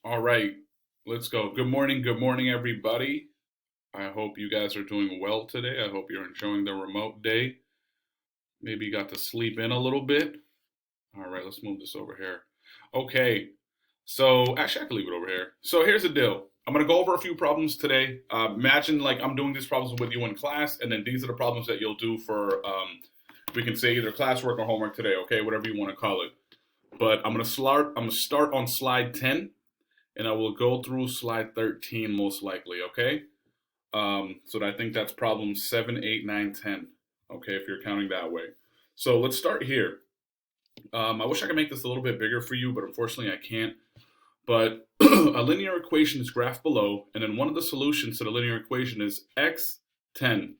All right, let's go. Good morning, everybody. I hope you guys are doing well today. I hope you're enjoying the remote day. Maybe you got to sleep in a little bit. All right, let's move this over here. Okay, so actually, I can leave it over here. So here's the deal. I'm gonna go over a few problems today. Imagine like I'm doing these problems with you in class, and then these are the problems that you'll do for, we can say either classwork or homework today. Okay, whatever you want to call it. But I'm gonna start. I'm gonna start on slide 10, and I will go through slide 13 most likely. Okay. So I think that's problems 7, 8, 9, 10. Okay, if you're counting that way. So let's start here. I wish I could make this a little bit bigger for you, but unfortunately I can't. But a linear equation is graphed below, and then one of the solutions to the linear equation is x10.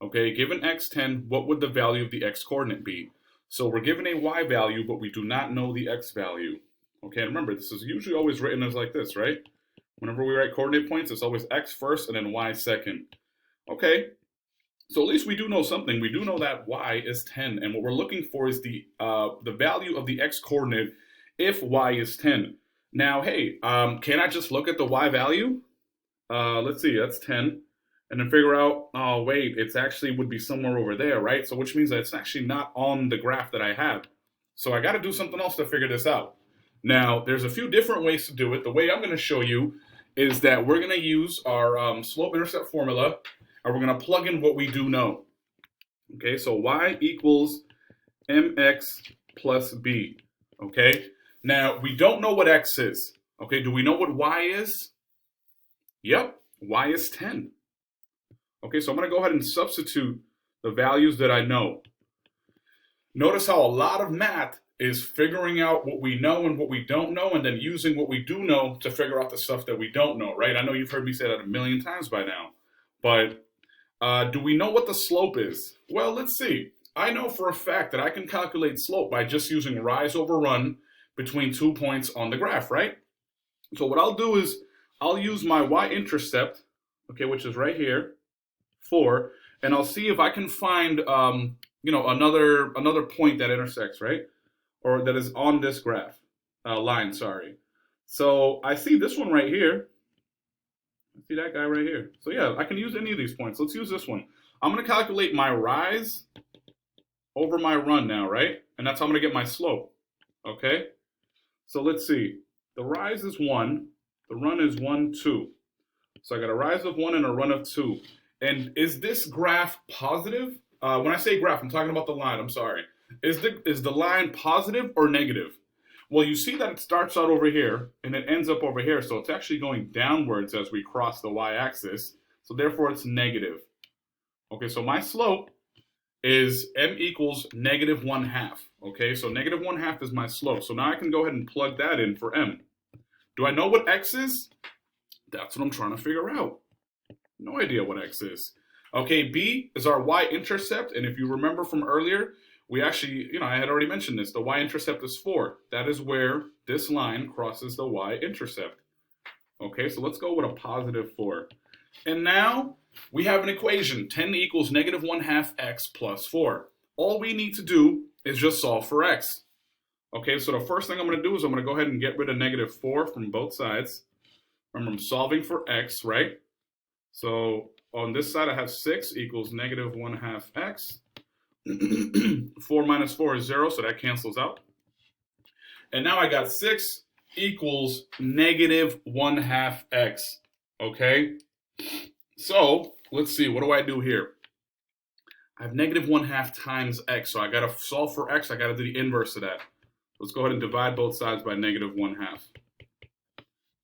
Okay, given x10, what would the value of the x coordinate be? So we're given a y value, but we do not know the x value. Okay, and remember, this is usually always written as like this, right? Whenever we write coordinate points, it's always x first and then y second. Okay, so at least we do know something. We do know that y is 10, and what we're looking for is the value of the x coordinate if y is 10. Now, hey, can I just look at the y value? Let's see, that's 10. And then figure out, oh, wait, it's actually would be somewhere over there, right? So which means that it's actually not on the graph that I have. So I got to do something else to figure this out. Now, there's a few different ways to do it. The way I'm going to show you is that we're going to use our slope-intercept formula, and we're going to plug in what we do know. Okay, so y equals mx plus b. Okay, now we don't know what x is. Okay, do we know what y is? Yep, y is 10. Okay, so I'm going to go ahead and substitute the values that I know. Notice how a lot of math is figuring out what we know and what we don't know, and then using what we do know to figure out the stuff that we don't know, right? I know you've heard me say that a million times by now, but do we know what the slope is? Well, let's see. I know for a fact that I can calculate slope by just using rise over run between 2 points on the graph, right? So what I'll do is I'll use my y-intercept, okay, which is right here, 4, and I'll see if I can find, another point that intersects, right? Or that is on this graph, line, sorry. So I see this one right here. I see that guy right here. So yeah, I can use any of these points. Let's use this one. I'm going to calculate my rise over my run now, right? And that's how I'm going to get my slope, okay? So let's see. The rise is 1. The run is 1, 2. So I got a rise of 1 and a run of 2. And is this graph positive? When I say graph, I'm talking about the line. I'm sorry. Is the line positive or negative? Well, you see that it starts out over here and it ends up over here, so it's actually going downwards as we cross the y-axis. So therefore, it's negative. Okay, so my slope is m equals negative 1/2. Okay, so negative 1/2 is my slope. So now I can go ahead and plug that in for m. Do I know what x is? That's what I'm trying to figure out. No idea what x is. Okay, b is our y-intercept, and if you remember from earlier, we actually, I had already mentioned this. The y-intercept is 4. That is where this line crosses the y-intercept. Okay, so let's go with a positive 4. And now we have an equation. 10 equals negative 1/2 x plus 4. All we need to do is just solve for x. Okay, so the first thing I'm going to do is I'm going to go ahead and get rid of negative 4 from both sides. Remember, I'm solving for x, right? So on this side, I have 6 equals negative 1/2 x. 4 minus 4 is 0, so that cancels out. And now I got 6 equals negative 1/2 x. Okay? So, let's see, what do I do here? I have negative 1/2 times x, so I got to solve for x. I got to do the inverse of that. Let's go ahead and divide both sides by negative 1/2.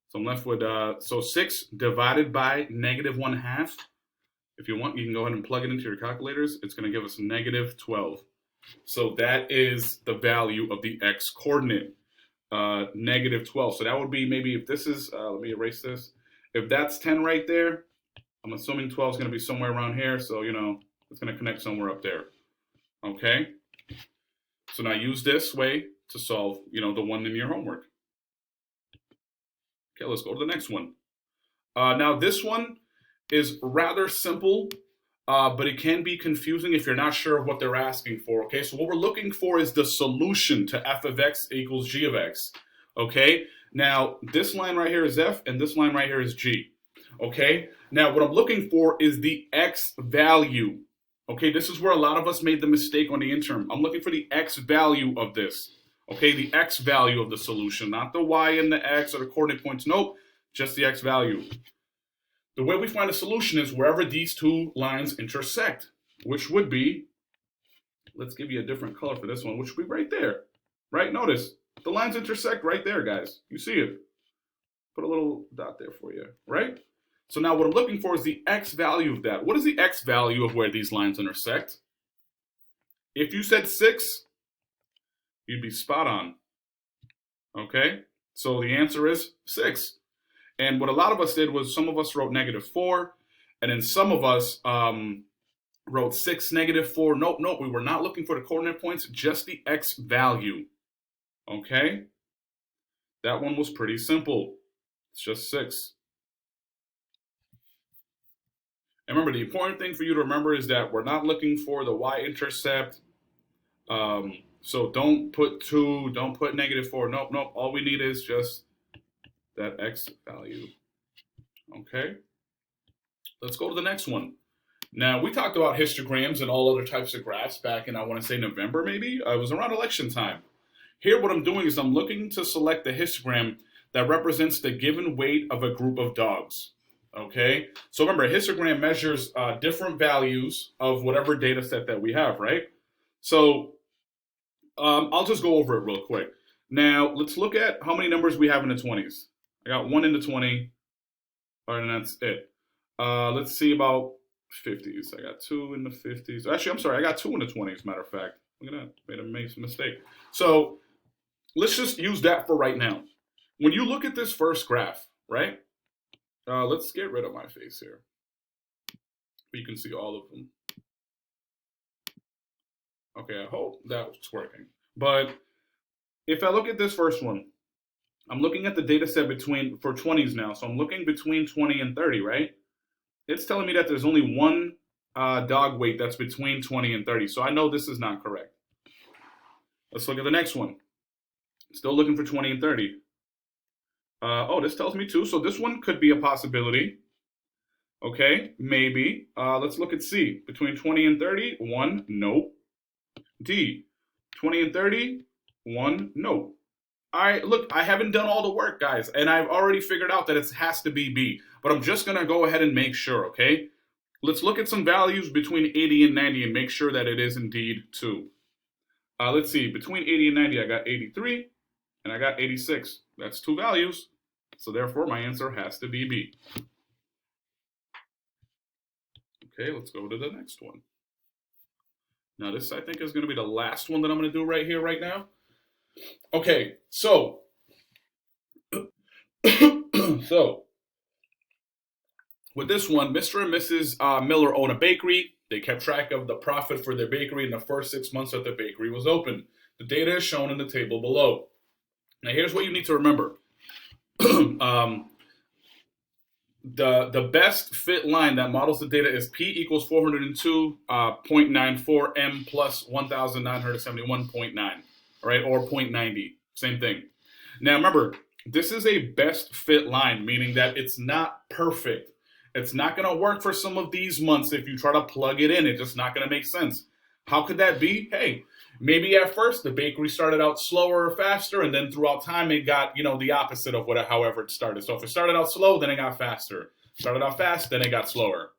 So I'm left with, so 6 divided by negative 1/2. If you want, you can go ahead and plug it into your calculators. It's going to give us negative 12. So that is the value of the x coordinate, negative 12. So that would be maybe if this is, let me erase this. If that's 10 right there, I'm assuming 12 is going to be somewhere around here. So, it's going to connect somewhere up there. Okay? So now use this way to solve, the one in your homework. Okay, let's go to the next one. Now this one is rather simple, but it can be confusing if you're not sure of what they're asking for, okay? So what we're looking for is the solution to f of x equals g of x, okay? Now, this line right here is F, and this line right here is G. Okay? Now, what I'm looking for is the X value. Okay, this is where a lot of us made the mistake on the interim. I'm looking for the X value of this. Okay, the X value of the solution, not the Y and the X or the coordinate points. Nope, just the X value. The way we find a solution is wherever these two lines intersect, which would be, let's give you a different color for this one, which would be right there. Right? Notice, the lines intersect right there, guys. You see it. Put a little dot there for you, right? So now what I'm looking for is the X value of that. What is the X value of where these lines intersect? If you said 6, you'd be spot on. Okay? So the answer is 6. And what a lot of us did was some of us wrote -4, and then some of us wrote 6, -4. Nope, nope. We were not looking for the coordinate points, just the X value. Okay? That one was pretty simple. It's just 6. And remember, the important thing for you to remember is that we're not looking for the y-intercept. So don't put 2, don't put -4. Nope, nope. All we need is just that X value. Okay? Let's go to the next one. Now, we talked about histograms and all other types of graphs back in, I want to say, November maybe. It was around election time. Here, what I'm doing is I'm looking to select the histogram that represents the given weight of a group of dogs. Okay, so remember, a histogram measures different values of whatever data set that we have, right? So I'll just go over it real quick. Now, let's look at how many numbers we have in the 20s. I got 1 in the 20, and that's it. Let's see about 50s. I got 2 in the 50s. Actually, I'm sorry, I got 2 in the 20s, matter of fact. Look at that, made a mistake. So let's just use that for right now. When you look at this first graph, right? Let's get rid of my face here. You can see all of them. Okay, I hope that's working. But if I look at this first one, I'm looking at the data set for 20s now. So I'm looking between 20 and 30, right? It's telling me that there's only one dog weight that's between 20 and 30. So I know this is not correct. Let's look at the next one. Still looking for 20 and 30. Oh, this tells me 2. So this one could be a possibility. Okay, maybe. Let's look at C. Between 20 and 30, 1, no. D, 20 and 30, 1, no. All right, look, I haven't done all the work, guys, and I've already figured out that it has to be B. But I'm just going to go ahead and make sure, okay? Let's look at some values between 80 and 90 and make sure that it is indeed 2. Let's see. Between 80 and 90, I got 83, and I got 86. That's 2 values. So therefore, my answer has to be B. Okay, let's go to the next one. Now, this, I think, is going to be the last one that I'm going to do right here, right now. Okay, so, with this one, Mr. and Mrs. Miller own a bakery. They kept track of the profit for their bakery in the first 6 months that the bakery was open. The data is shown in the table below. Now, here's what you need to remember. The best fit line that models the data is P equals 402.94 M plus 1,971.9, all right, or 0.90, same thing. Now remember, this is a best fit line, meaning that it's not perfect. It's not going to work for some of these months if you try to plug it in. It's just not going to make sense. How could that be? Hey, maybe at first the bakery started out slower or faster, and then throughout time it got, the opposite of however it started. So if it started out slow, then it got faster. Started out fast, then it got slower.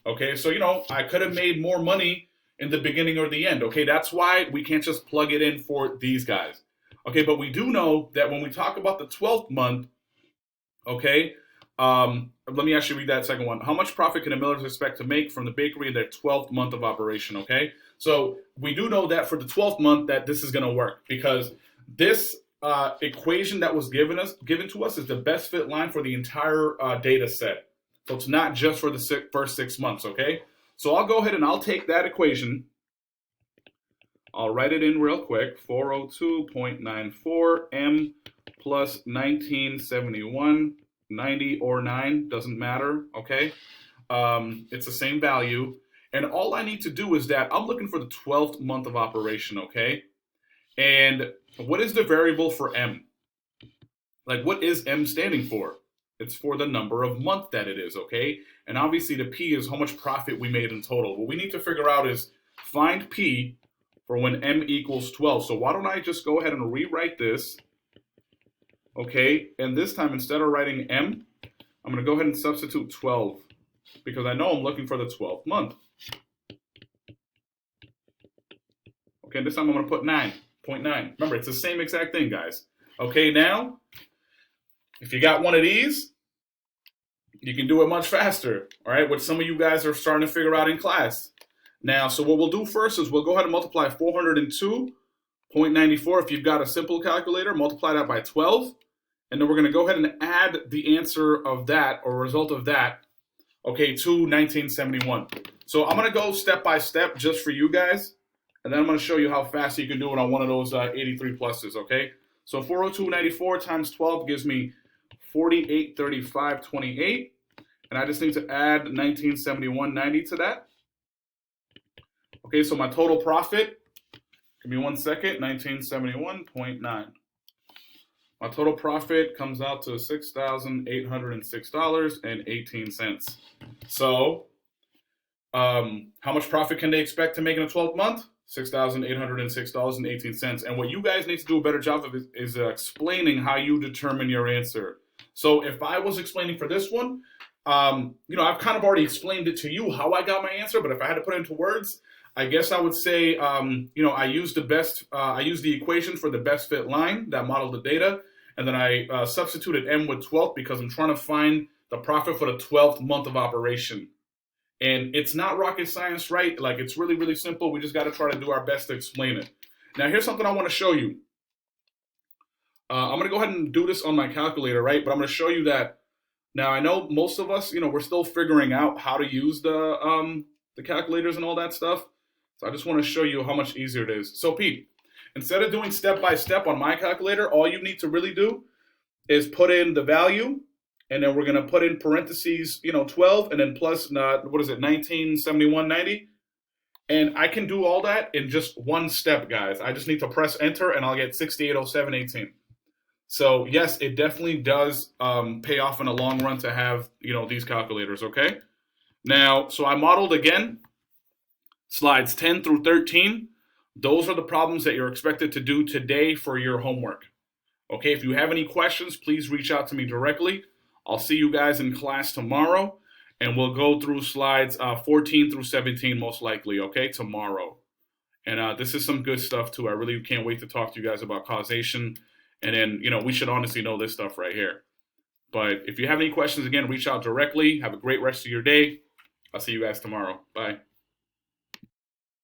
Okay, so, I could have made more money in the beginning or the end. Okay, that's why we can't just plug it in for these guys. Okay, but we do know that when we talk about the 12th month, okay, let me actually read that second one. How much profit can the Millers expect to make from the bakery in their 12th month of operation, okay? So we do know that for the 12th month that this is going to work because this equation that was given to us is the best fit line for the entire data set. So it's not just for the first 6 months, okay? So I'll go ahead and I'll take that equation. I'll write it in real quick. 402.94 M plus 1971, 90 or 9, doesn't matter, okay? It's the same value. And all I need to do is that I'm looking for the 12th month of operation, okay? And what is the variable for M? Like, what is M standing for? It's for the number of month that it is, okay? And obviously the P is how much profit we made in total. What we need to figure out is find P for when M equals 12. So why don't I just go ahead and rewrite this, okay? And this time, instead of writing M, I'm going to go ahead and substitute 12 because I know I'm looking for the 12th month. Okay, this time I'm going to put 9.9. Remember, it's the same exact thing, guys. Okay, now, if you got one of these, you can do it much faster, all right, which some of you guys are starting to figure out in class. Now, so what we'll do first is we'll go ahead and multiply 402.94. If you've got a simple calculator, multiply that by 12. And then we're going to go ahead and add the answer of that, or result of that, okay, to 1971. So I'm going to go step by step just for you guys. And then I'm going to show you how fast you can do it on one of those 83 pluses, okay? So 402.94 times 12 gives me 4835.28. And I just need to add 1971.90 to that. Okay, so my total profit, give me 1 second, 1971.9. My total profit comes out to $6,806.18. So, how much profit can they expect to make in a 12th month? $6,806.18. And what you guys need to do a better job of is explaining how you determine your answer. So if I was explaining for this one, I've kind of already explained it to you how I got my answer, but if I had to put it into words, I guess I would say, I used the equation for the best fit line that modeled the data, and then I substituted M with 12 because I'm trying to find the profit for the 12th month of operation. And it's not rocket science, right? Like, it's really, really simple. We just got to try to do our best to explain it. Now, here's something I want to show you. I'm going to go ahead and do this on my calculator, right? But I'm going to show you that. Now, I know most of us, we're still figuring out how to use the calculators and all that stuff. So I just want to show you how much easier it is. So, Pete, instead of doing step by step on my calculator, all you need to really do is put in the value, and then we're going to put in parentheses, 12, and then plus, 1971.90. And I can do all that in just one step, guys. I just need to press enter, and I'll get 6807.18. So, yes, it definitely does pay off in the long run to have, these calculators, okay? Now, so I modeled again, slides 10 through 13. Those are the problems that you're expected to do today for your homework. Okay, if you have any questions, please reach out to me directly. I'll see you guys in class tomorrow, and we'll go through slides 14 through 17 most likely, okay, tomorrow. And this is some good stuff, too. I really can't wait to talk to you guys about causation. And then, we should honestly know this stuff right here. But if you have any questions, again, reach out directly. Have a great rest of your day. I'll see you guys tomorrow. Bye.